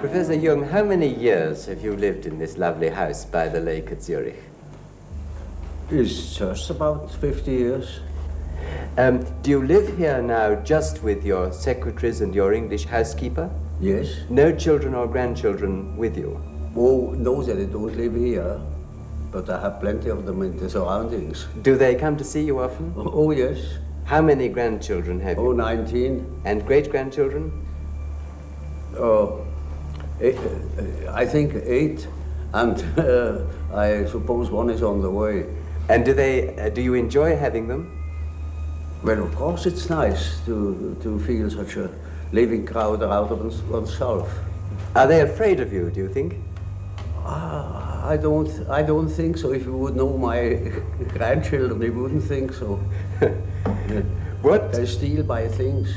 Professor Jung, how many years have you lived in this lovely house by the lake at Zurich? It's just about 50 years. Do you live here now just with your secretaries and your English housekeeper? Yes. No children or grandchildren with you? Oh, no, they don't live here, but I have plenty of them in the surroundings. Do they come to see you often? Oh, yes. How many grandchildren have you? Oh, 19. And great-grandchildren? I think 8, and I suppose one is on the way. And do you enjoy having them? Well, of course it's nice to feel such a living crowd out of oneself. Are they afraid of you, do you think? I don't think so. If you would know my grandchildren, you wouldn't think so. What? They steal my things.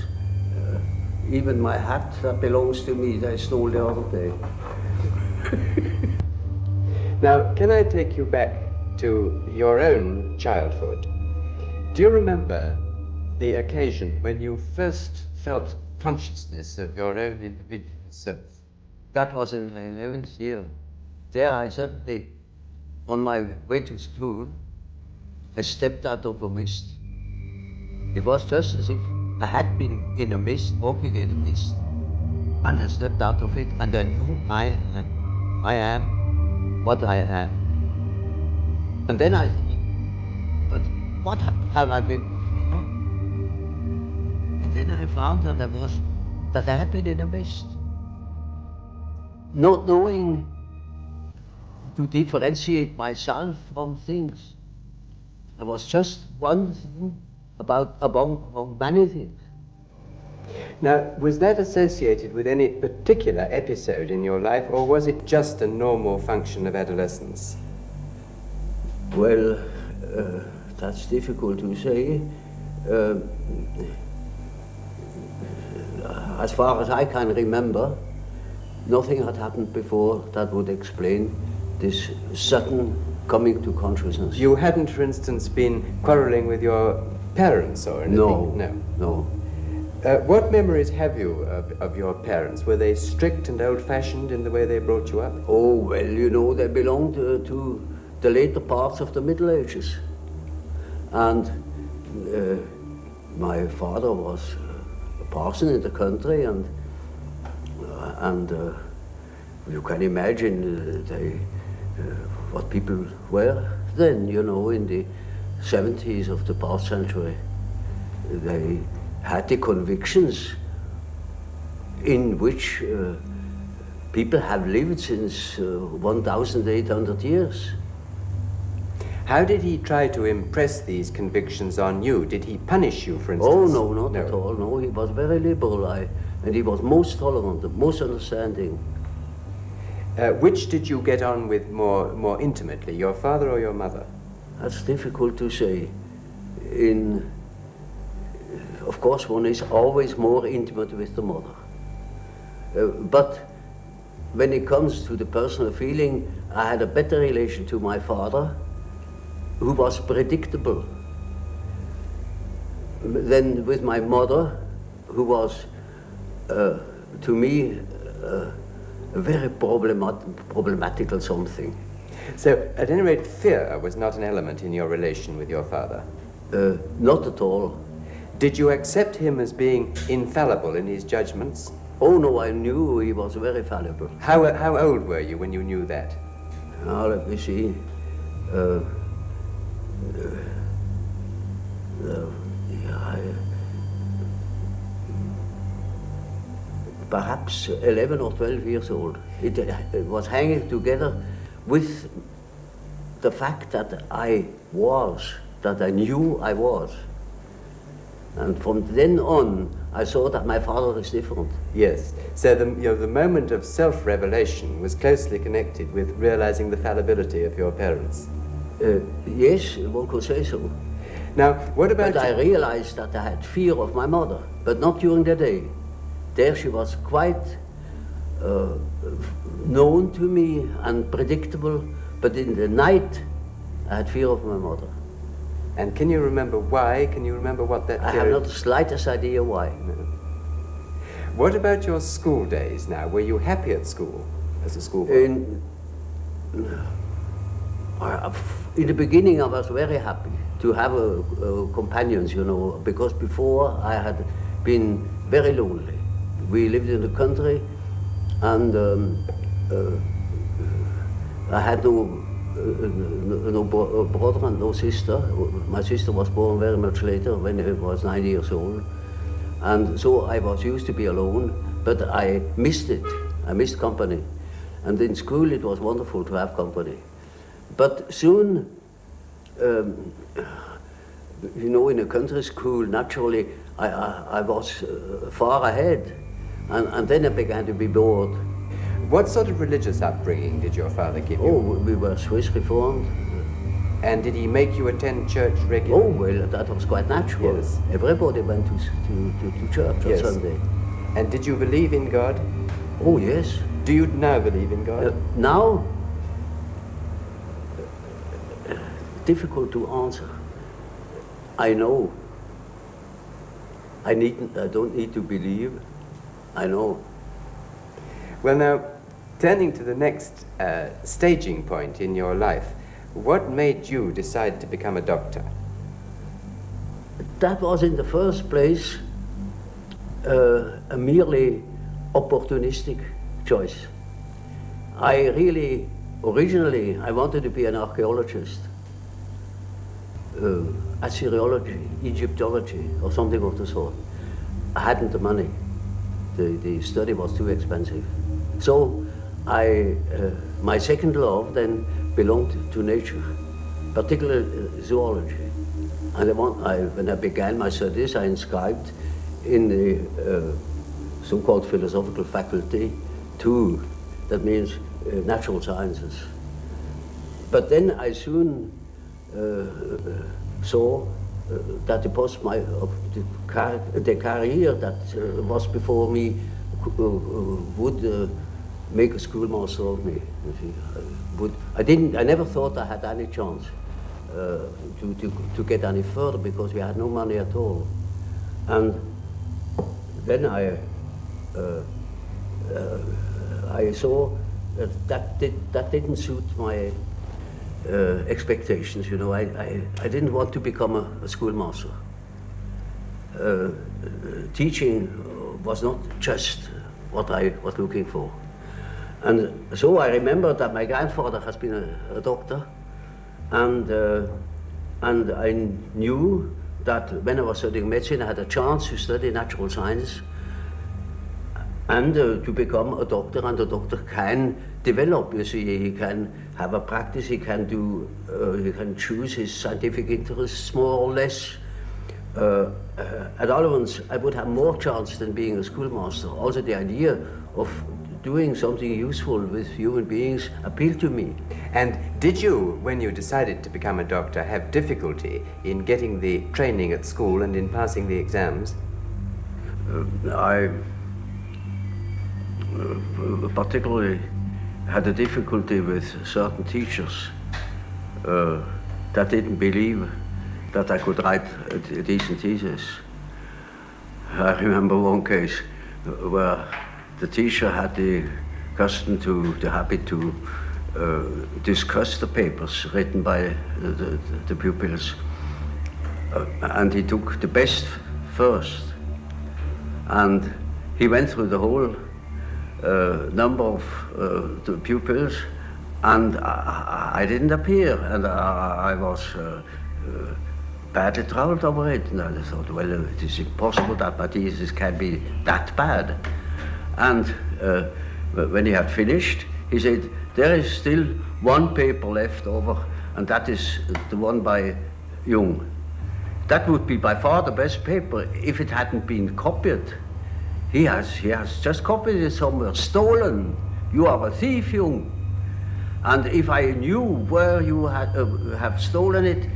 Even my hat that belongs to me, they stole the other day. Now, can I take you back to your own childhood? Do you remember the occasion when you first felt consciousness of your own individual self? That was in my 11th year. There I suddenly, on my way to school, I stepped out of a mist. It was just as if I had been in a mist, walking in a mist. And I stepped out of it, and I knew I am what I am. And then I thought, but what have I been? And then I found that I had been in a mist. Not knowing to differentiate myself from things. I was just one thing among many things. Now, was that associated with any particular episode in your life, or was it just a normal function of adolescence? Well, that's difficult to say. As far as I can remember, nothing had happened before that would explain this sudden coming to consciousness. You hadn't, for instance, been quarreling with your parents or anything? No. What memories have you of your parents? Were they strict and old-fashioned in the way they brought you up? Oh, well, you know, they belonged to the later parts of the Middle Ages. And my father was a parson in the country, and you can imagine what people were then, you know, in the 70s of the past century. They had the convictions in which people have lived since 1,800 years. How did he try to impress these convictions on you? Did he punish you, for instance? Oh, no, not at all. No, he was very liberal, and he was most tolerant, most understanding. Which did you get on with more intimately, your father or your mother? That's difficult to say. Of course, one is always more intimate with the mother. But when it comes to the personal feeling, I had a better relation to my father, who was predictable, than with my mother, who was, to me, a very problematical something. So, at any rate, fear was not an element in your relation with your father? Not at all. Did you accept him as being infallible in his judgments? Oh no, I knew he was very fallible. How old were you when you knew that? Now, let me see. Perhaps 11 or 12 years old. It was hanging together with the fact that I knew I was. And from then on, I saw that my father is different. Yes. So the moment of self-revelation was closely connected with realizing the fallibility of your parents. Yes, one could say so. Now, what about... But I realized that I had fear of my mother, but not during the day. There she was quite known to me and predictable, but in the night, I had fear of my mother. And can you remember why? Can you remember what that I have not the slightest idea why. No. What about your school days now? Were you happy at school as a schoolboy? In the beginning, I was very happy to have companions, you know, because before I had been very lonely. We lived in the country, and I had no brother and no sister. My sister was born very much later, when I was 9 years old. And so I was used to be alone, but I missed it. I missed company. And in school it was wonderful to have company. But soon, you know, in a country school, naturally, I was far ahead. And then I began to be bored. What sort of religious upbringing did your father give you? Oh, we were Swiss Reformed. And did he make you attend church regularly? Oh, well, that was quite natural. Yes. Everybody went to church on Sunday. And did you believe in God? Oh, yes. Do you now believe in God? Now, difficult to answer. I know. I don't need to believe. I know. Well, now, turning to the next staging point in your life, what made you decide to become a doctor? That was in the first place a merely opportunistic choice. Originally, I wanted to be an archaeologist, Assyriology, Egyptology, or something of the sort. I hadn't the money. The study was too expensive. So my second love then belonged to nature, particularly zoology. And when I began my studies, I inscribed in the so-called philosophical faculty 2, that means natural sciences. But then I soon saw that the career that was before me would make a schoolmaster of me. I never thought I had any chance to get any further because we had no money at all. And then I saw that didn't suit my expectations. You know, I didn't want to become a schoolmaster. Teaching was not just what I was looking for. And so I remember that my grandfather has been a doctor, and I knew that when I was studying medicine, I had a chance to study natural science and to become a doctor, and a doctor can develop, you see, he can have a practice, he can choose his scientific interests more or less. At all events, I would have more chance than being a schoolmaster. Also the idea of doing something useful with human beings appealed to me. And did you, when you decided to become a doctor, have difficulty in getting the training at school and in passing the exams? I particularly had a difficulty with certain teachers that didn't believe that I could write a decent thesis. I remember one case where the teacher had the habit to discuss the papers written by the pupils, and he took the best first, and he went through the whole number of the pupils, and I didn't appear, and I was badly troubled over it, and I thought, well, it is impossible that my thesis can be that bad. And when he had finished, he said, there is still one paper left over, and that is the one by Jung. That would be by far the best paper if it hadn't been copied. He has just copied it somewhere, stolen. You are a thief, Jung. And if I knew where you have stolen it,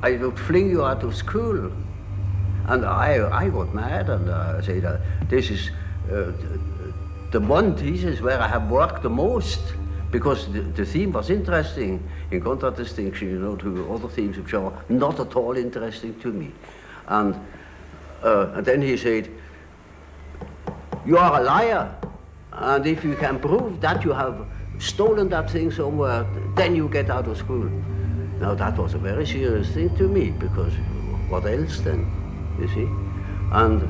I would fling you out of school. And I got mad, and I said, this is the one thesis where I have worked the most, because the theme was interesting, in contradistinction, you know, to other themes which are not at all interesting to me. And then he said, you are a liar. And if you can prove that you have stolen that thing somewhere, then you get out of school. Now that was a very serious thing to me, because what else then, you see? And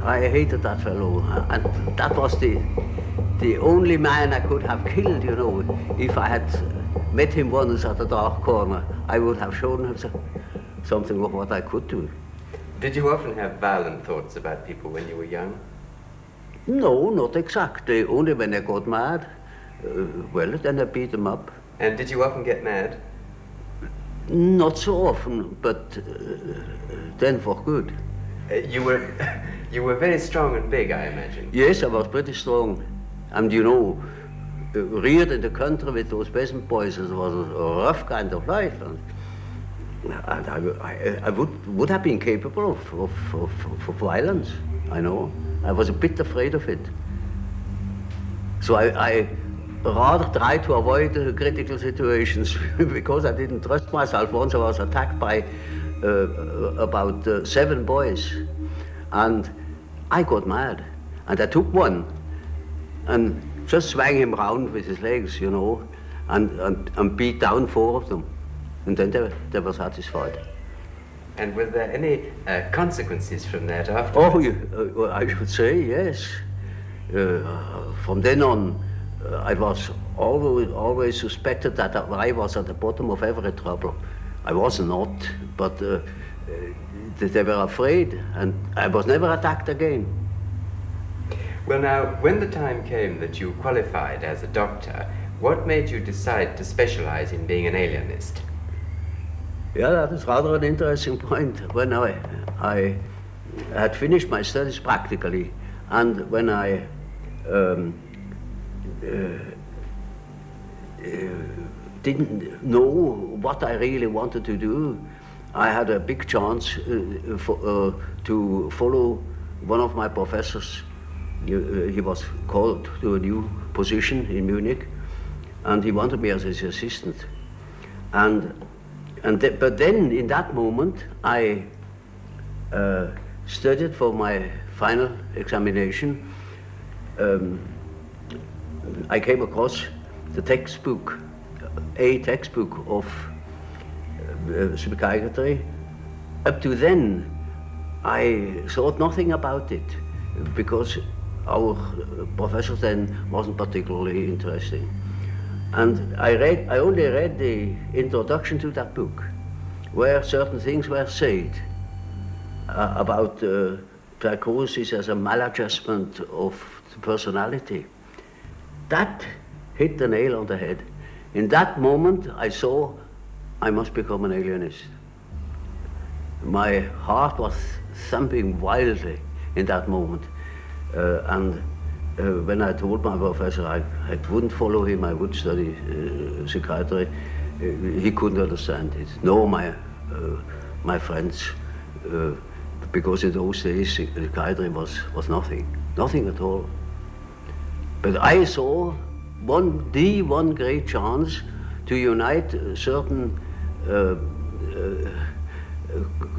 I hated that fellow, and that was the only man I could have killed, you know. If I had met him once at a dark corner, I would have shown him something of what I could do. Did you often have violent thoughts about people when you were young? No, not exactly. Only when I got mad. Well, then I beat them up. And did you often get mad? Not so often, but then for good. You were very strong and big, I imagine. Yes, I was pretty strong. And you know, reared in the country with those peasant boys, it was a rough kind of life. And I would have been capable of violence, I know. I was a bit afraid of it. So I rather tried to avoid critical situations because I didn't trust myself. Once I was attacked by about 7 boys, and I got mad. And I took one and just swung him round with his legs, you know, and beat down 4 of them. And then they were satisfied. And were there any consequences from that afterwards? Oh, I should say yes. From then on, I was always suspected that I was at the bottom of every trouble. I was not, but they were afraid, and I was never attacked again. Well, now, when the time came that you qualified as a doctor, what made you decide to specialize in being an alienist? Yeah, that is rather an interesting point. When I had finished my studies practically, and when I didn't know what I really wanted to do, I had a big chance to follow one of my professors. He was called to a new position in Munich, and he wanted me as his assistant. But then, in that moment, I studied for my final examination. I came across the textbook, a textbook of psychiatry. Up to then, I thought nothing about it, because our professor then wasn't particularly interesting. And I only read the introduction to that book, where certain things were said about psychosis as a maladjustment of the personality. That hit the nail on the head. In that moment, I saw I must become an alienist. My heart was thumping wildly in that moment. When I told my professor I wouldn't follow him, I would study psychiatry, he couldn't understand it. Nor my friends, because in those days psychiatry was nothing at all. But I saw the one great chance to unite certain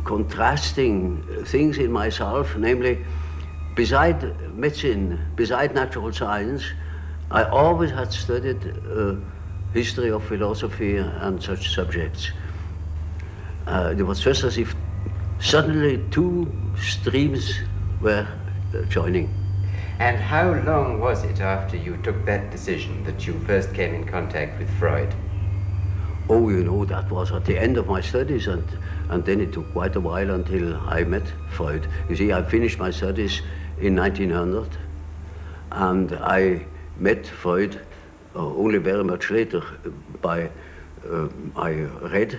contrasting things in myself, namely, beside medicine, beside natural science, I always had studied history of philosophy and such subjects. It was just as if suddenly 2 streams were joining. And how long was it after you took that decision that you first came in contact with Freud? Oh, you know, that was at the end of my studies, and then it took quite a while until I met Freud. You see, I finished my studies in 1900, and I met Freud only very much later. I read,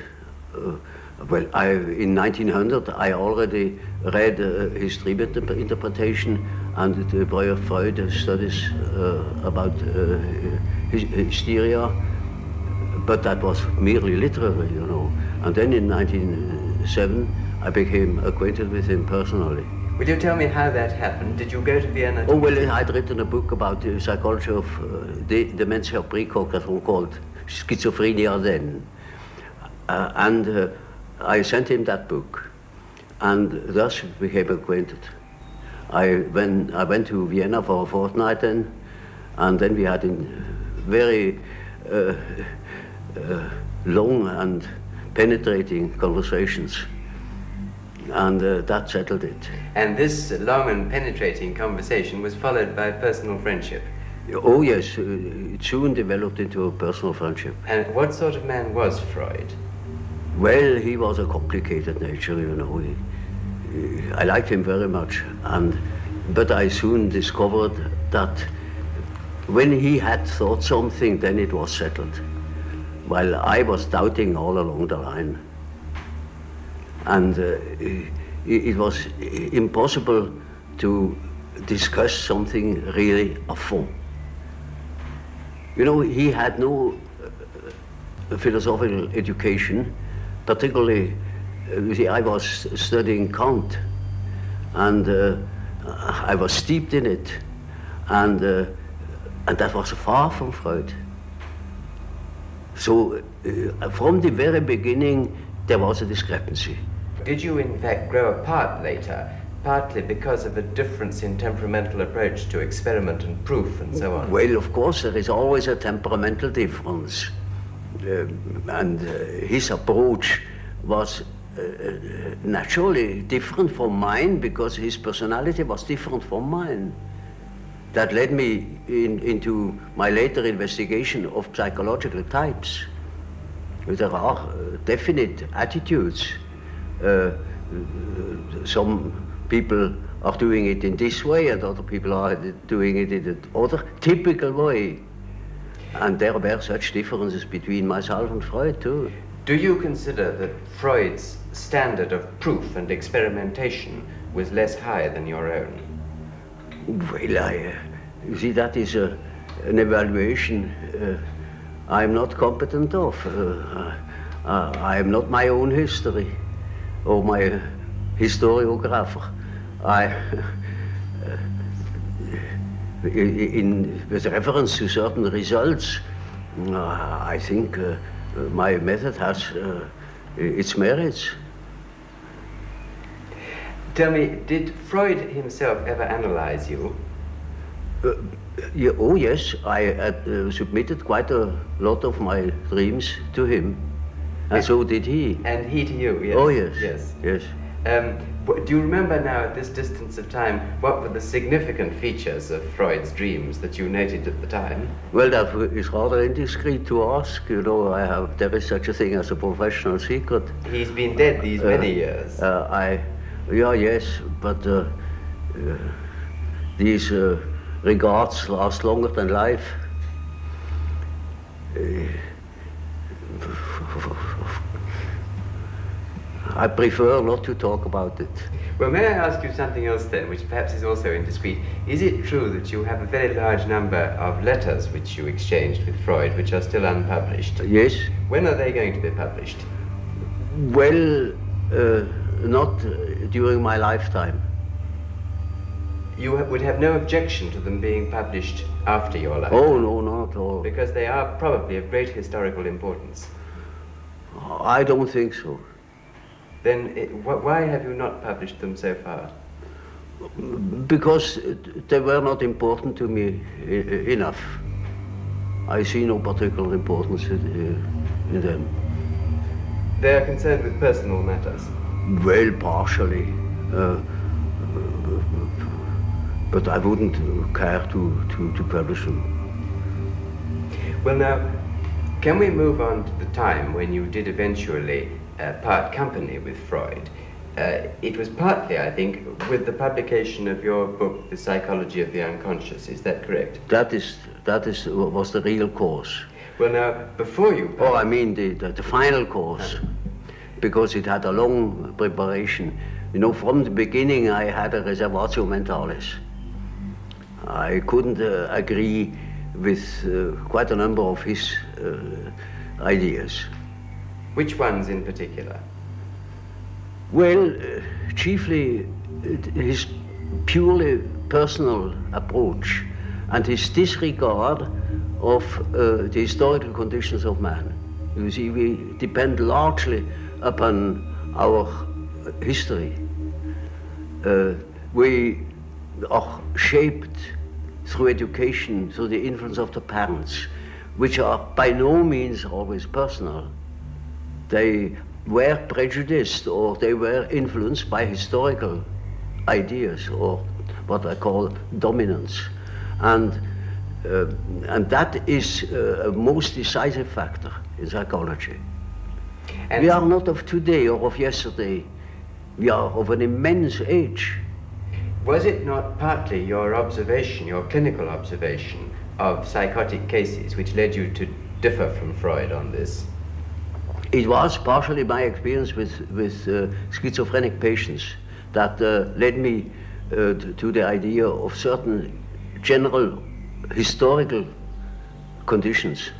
in 1900 I already read his dream interpretation and the Freud studies about hysteria, but that was merely literary, you know. And then in 1907 I became acquainted with him personally. Will you tell me how that happened? Did you go to Vienna? Oh, well, I'd written a book about the psychology of dementia precox, that one called schizophrenia then. I sent him that book, and thus we became acquainted. I went to Vienna for a fortnight then, and then we had very long and penetrating conversations, and that settled it. And this long and penetrating conversation was followed by personal friendship. Oh yes, it soon developed into a personal friendship. And what sort of man was Freud? Well, he was a complicated nature, you know. I liked him very much, but I soon discovered that when he had thought something, then it was settled, while I was doubting all along the line. And it was impossible to discuss something really à fond. You know, he had no philosophical education, particularly, you see, I was studying Kant, and I was steeped in it, and that was far from Freud. So from the very beginning, there was a discrepancy. Did you in fact grow apart later, partly because of a difference in temperamental approach to experiment and proof and so on? Well, of course, there is always a temperamental difference. And his approach was naturally different from mine because his personality was different from mine. That led me into my later investigation of psychological types. There are definite attitudes. Some people are doing it in this way and other people are doing it in another typical way. And there were such differences between myself and Freud too. Do you consider that Freud's standard of proof and experimentation was less high than your own? Well, you see, that is an evaluation I'm not competent of. I am not my own history or my historiographer. With reference to certain results, I think my method has its merits. Tell me, did Freud himself ever analyze you? Yeah, oh yes, I had submitted quite a lot of my dreams to him, and so did he. And he to you, yes? Oh yes, yes. Yes. Do you remember now, at this distance of time, what were the significant features of Freud's dreams that you noted at the time? Well, that is rather indiscreet to ask. You know, there is such a thing as a professional secret. He's been dead these many years. Yes, but these regards last longer than life. I prefer not to talk about it. Well, may I ask you something else then, which perhaps is also indiscreet? Is it true that you have a very large number of letters which you exchanged with Freud, which are still unpublished? Yes. When are they going to be published? Well, not during my lifetime. You would have no objection to them being published after your life? Oh, no, not at all. Because they are probably of great historical importance. I don't think so. Then why have you not published them so far? Because they were not important to me enough. I see no particular importance in them. They are concerned with personal matters? Well, partially. But I wouldn't care to publish them. Well now, can we move on to the time when you did eventually part company with Freud? It was partly, I think, with the publication of your book, The Psychology of the Unconscious. Is that correct? That was the real cause. Well now, before you... Oh, I mean the final cause, because it had a long preparation. You know, from the beginning I had a reservatio mentalis. I couldn't agree with quite a number of his ideas. Which ones in particular? Well, chiefly his purely personal approach and his disregard of the historical conditions of man. You see, we depend largely upon our history. We are shaped through education, through the influence of the parents, which are by no means always personal. They were prejudiced or they were influenced by historical ideas or what I call dominance. And that is a most decisive factor in psychology. And we are not of today or of yesterday. We are of an immense age. Was it not partly your observation, your clinical observation of psychotic cases, which led you to differ from Freud on this? It was partially my experience with schizophrenic patients that led me to the idea of certain general historical conditions.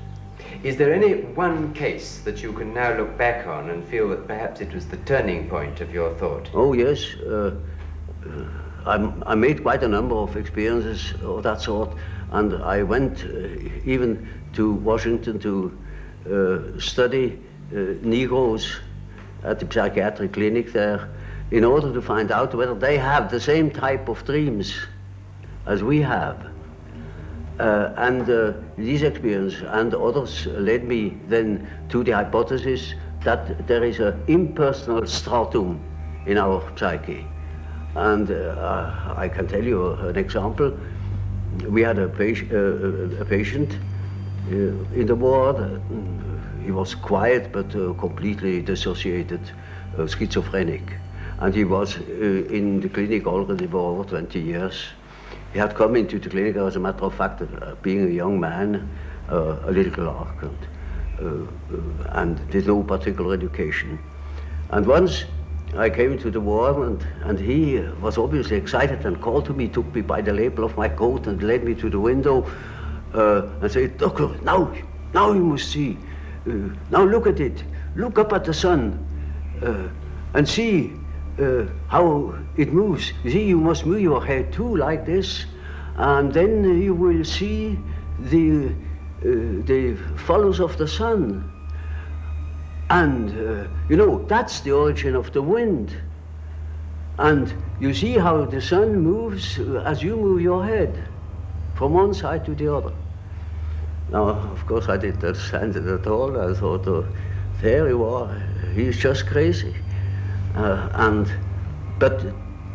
Is there any one case that you can now look back on and feel that perhaps it was the turning point of your thought? Oh yes, I made quite a number of experiences of that sort, and I went even to Washington to study Negroes at the psychiatric clinic there in order to find out whether they have the same type of dreams as we have. These experiences and others led me then to the hypothesis that there is an impersonal stratum in our psyche. And I can tell you an example. We had a patient in the ward. He was quiet but completely dissociated, schizophrenic. And he was in the clinic already for over 20 years. He had come into the clinic, as a matter of fact, being a young man, a little clerk, and did no particular education. And once I came into the ward, and he was obviously excited and called to me, took me by the lapel of my coat and led me to the window and said, "Doctor, now you must see. Now look at it. Look up at the sun and see how it moves. You see, you must move your head too, like this, and then you will see the follows of the sun. And you know, that's the origin of the wind. And you see how the sun moves as you move your head from one side to the other." Now, of course, I didn't understand it at all. I thought, there you are, he's just crazy. But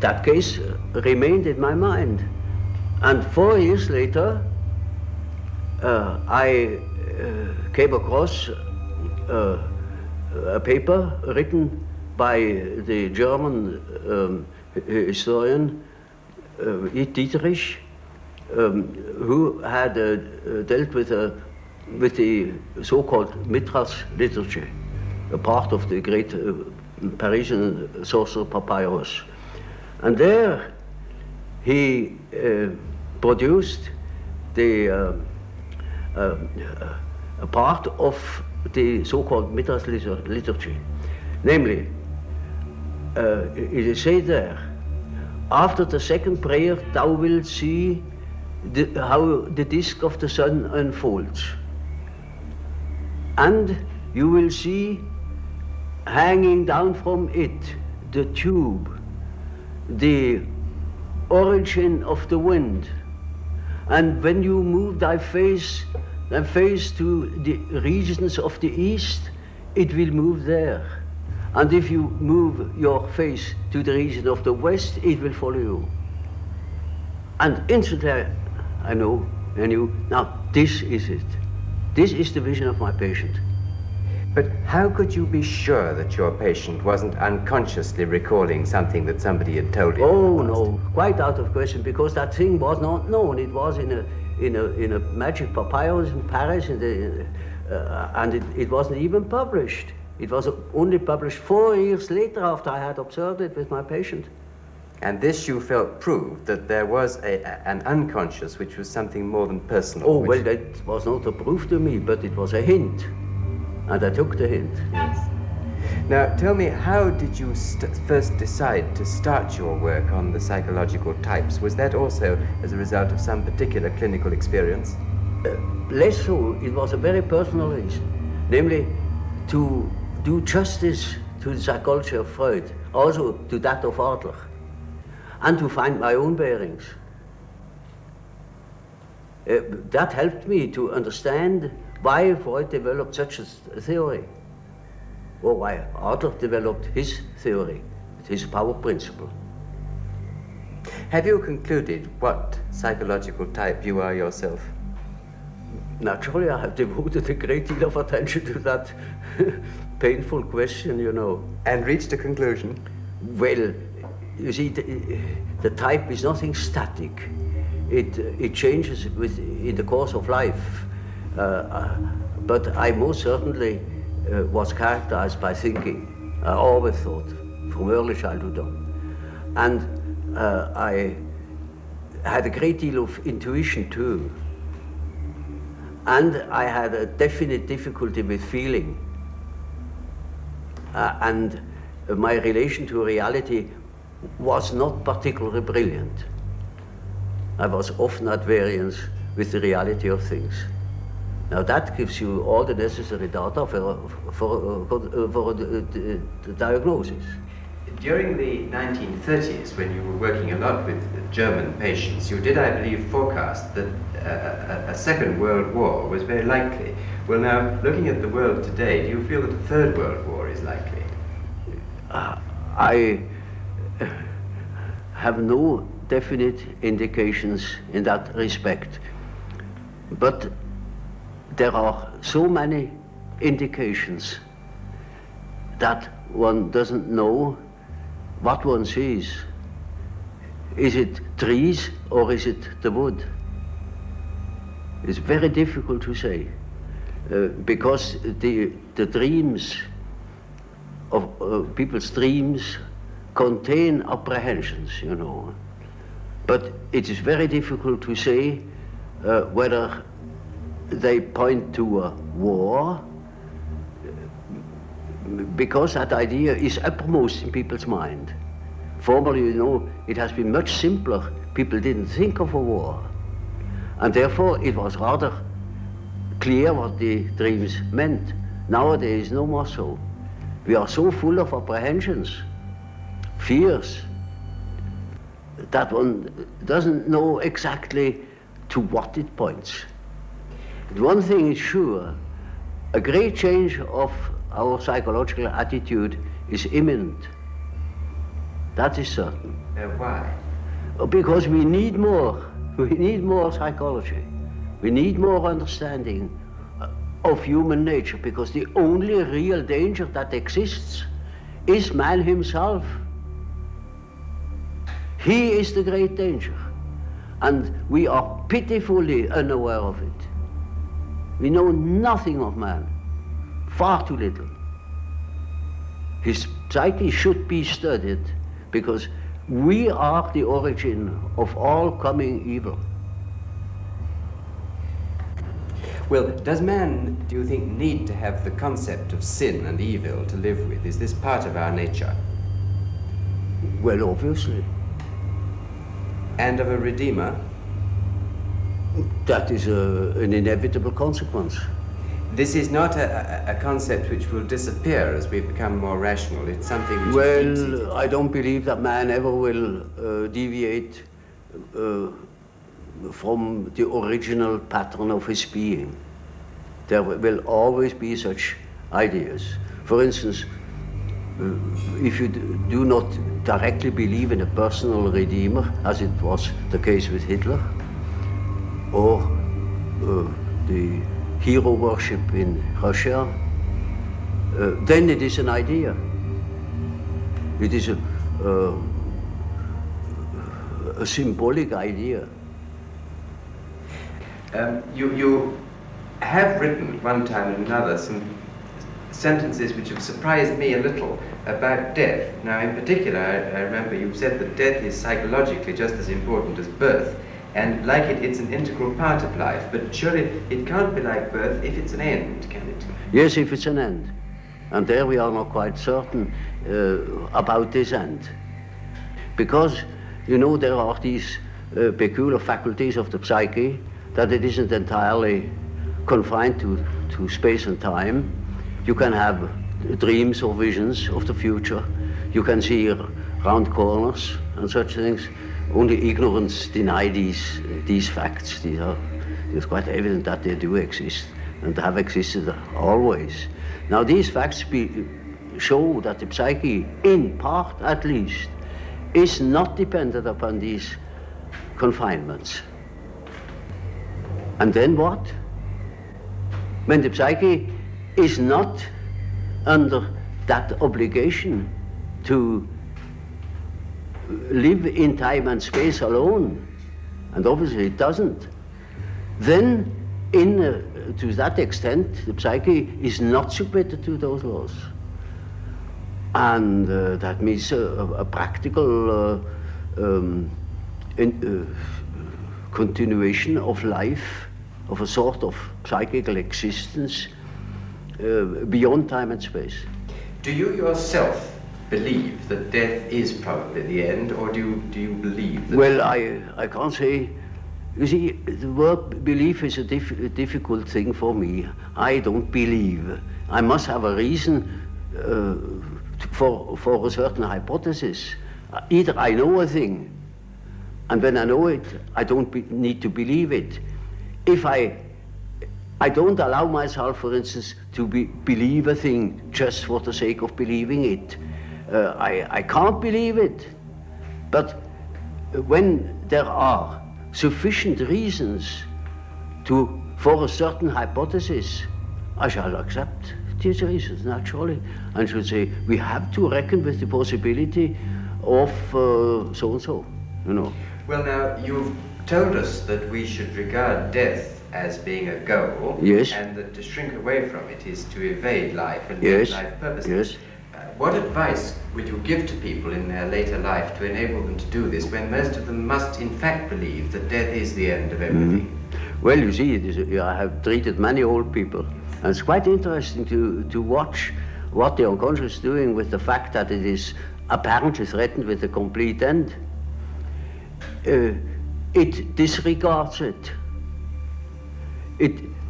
that case remained in my mind. And 4 years later, I came across a paper written by the German historian Dietrich, who had dealt with the so-called Mithras liturgy, a part of the great Parisian sorcerer papyrus. And there he produced a part of the so-called Mithras liturgy. Namely, it is said there, after the second prayer, thou wilt see how the disk of the sun unfolds. And you will see hanging down from it the tube, the origin of the wind. And when you move thy face to the regions of the east, it will move there. And if you move your face to the region of the west, it will follow you. And instantly I knew, now this is it. This is the vision of my patient. But how could you be sure that your patient wasn't unconsciously recalling something that somebody had told him? Oh no, quite out of question, because that thing was not known. It was in a magic papyrus in Paris, and it wasn't even published. It was only published 4 years later after I had observed it with my patient. And this you felt proved that there was an unconscious which was something more than personal. Oh, well, that was not a proof to me, but it was a hint. And I took the hint. Yes. Now, tell me, how did you first decide to start your work on the psychological types? Was that also as a result of some particular clinical experience? Less so. It was a very personal reason. Namely, to do justice to the psychology of Freud, also to that of Adler. and to find my own bearings. That helped me to understand why Freud developed such a theory, or why Adler developed his theory, his power principle. Have you concluded what psychological type you are yourself? Naturally, I have devoted a great deal of attention to that painful question, you know. And reached a conclusion? Well, you see, the type is nothing static. It changes in the course of life. But I most certainly was characterized by thinking. I always thought, from early childhood on. And I had a great deal of intuition too. And I had a definite difficulty with feeling. And my relation to reality was not particularly brilliant. I was often at variance with the reality of things. Now that gives you all the necessary data for the diagnosis. During the 1930s, when you were working a lot with German patients, you did, I believe, forecast that a Second World War was very likely. Well, now, looking at the world today, do you feel that a Third World War is likely? I have no definite indications in that respect. But there are so many indications that one doesn't know what one sees. Is it trees or is it the wood? It's very difficult to say because the dreams of people's dreams contain apprehensions, you know. But it is very difficult to say whether they point to a war, because that idea is uppermost in people's mind. Formerly, you know, it has been much simpler. People didn't think of a war. And therefore, it was rather clear what the dreams meant. Nowadays, no more so. We are so full of apprehensions, fears, that one doesn't know exactly to what it points. But one thing is sure, a great change of our psychological attitude is imminent. That is certain. Why? Because we need more. We need more psychology. We need more understanding of human nature, because the only real danger that exists is man himself. He is the great danger, and we are pitifully unaware of it. We know nothing of man, far too little. His psyche should be studied, because we are the origin of all coming evil. Well, does man, do you think, need to have the concept of sin and evil to live with? Is this part of our nature? Well, obviously. And of a redeemer? That is an inevitable consequence. This is not a concept which will disappear as we become more rational. It's something which is deep-seated. I don't believe that man ever will deviate from the original pattern of his being. There will always be such ideas. For instance, if you do not directly believe in a personal redeemer, as it was the case with Hitler, or the hero worship in Russia, then it is an idea. It is a symbolic idea. You have written one time and another some sentences which have surprised me a little about death. Now, in particular, I remember you said that death is psychologically just as important as birth, and like it, it's an integral part of life. But surely it can't be like birth if it's an end, can it? Yes, if it's an end. And there we are not quite certain about this end. Because, you know, there are these peculiar faculties of the psyche, that it isn't entirely confined to space and time. You can have dreams or visions of the future. You can see round corners. and such things. Only ignorance deny these facts. It's quite evident that they do exist and have existed always. Now these facts show that the psyche, in part at least, is not dependent upon these confinements. And then what? When the psyche is not under that obligation to live in time and space alone, and obviously it doesn't, then to that extent the psyche is not submitted to those laws. And that means a practical continuation of life, of a sort of psychical existence beyond time and space. Do you yourself believe that death is probably the end, or do you believe that... Well, I can't say. You see, the word belief is a difficult thing for me. I don't believe. I must have a reason for a certain hypothesis. Either I know a thing, and when I know it, I don't need to believe it. If I don't allow myself, for instance, to believe a thing just for the sake of believing it. I can't believe it. But when there are sufficient reasons for a certain hypothesis, I shall accept these reasons, naturally, and should say, we have to reckon with the possibility of so-and-so, you know. Well, now, you've told us that we should regard death as being a goal, yes, and that to shrink away from it is to evade life and yes, make life purposeless. Yes. What advice would you give to people in their later life to enable them to do this, when most of them must in fact believe that death is the end of everything? Mm-hmm. Well, you see, I have treated many old people, and it's quite interesting to watch what the unconscious is doing with the fact that it is apparently threatened with a complete end. It disregards it.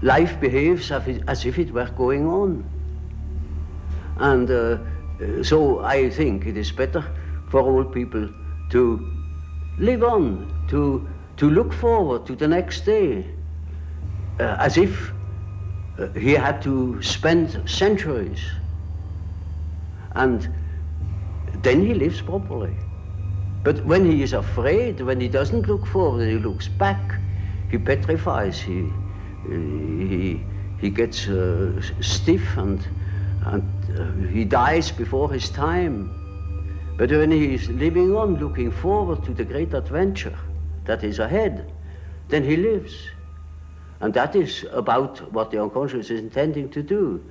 Life behaves as if it were going on. And so I think it is better for old people to live on, to look forward to the next day, as if he had to spend centuries. And then he lives properly. But when he is afraid, when he doesn't look forward, he looks back, he petrifies, he gets stiff and he dies before his time. But when he is living on, looking forward to the great adventure that is ahead, then he lives. And that is about what the unconscious is intending to do.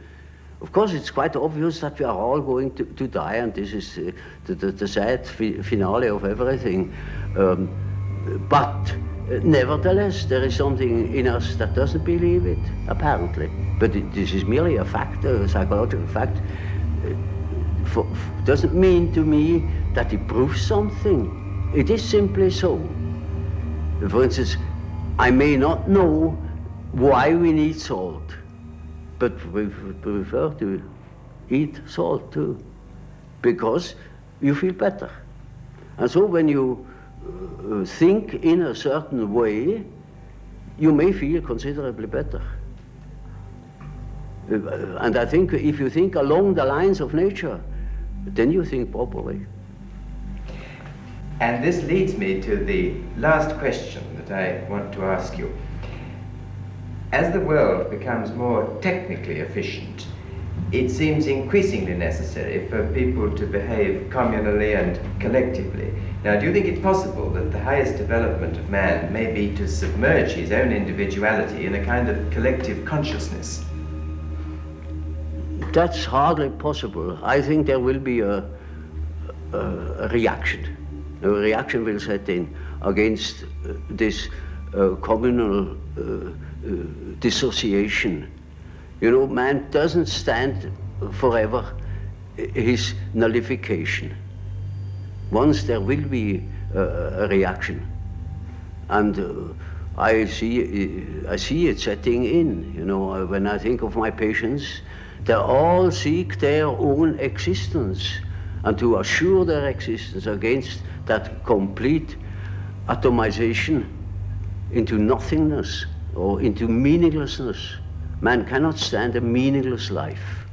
Of course, it's quite obvious that we are all going to die, and this is the sad finale of everything. But nevertheless, there is something in us that doesn't believe it, apparently. But this is merely a fact, a psychological fact. Doesn't mean to me that it proves something. It is simply so. For instance, I may not know why we need salt, but we prefer to eat salt too, because you feel better. And so when you think in a certain way, you may feel considerably better. And I think if you think along the lines of nature, then you think properly. And this leads me to the last question that I want to ask you. As the world becomes more technically efficient, it seems increasingly necessary for people to behave communally and collectively. Now, do you think it's possible that the highest development of man may be to submerge his own individuality in a kind of collective consciousness? That's hardly possible. I think there will be a reaction. A reaction will set in against this communal dissociation. You know, man doesn't stand forever his nullification. Once there will be a reaction, and I see it setting in. You know, when I think of my patients, they all seek their own existence, and to assure their existence against that complete atomization into nothingness or into meaninglessness. Man cannot stand a meaningless life.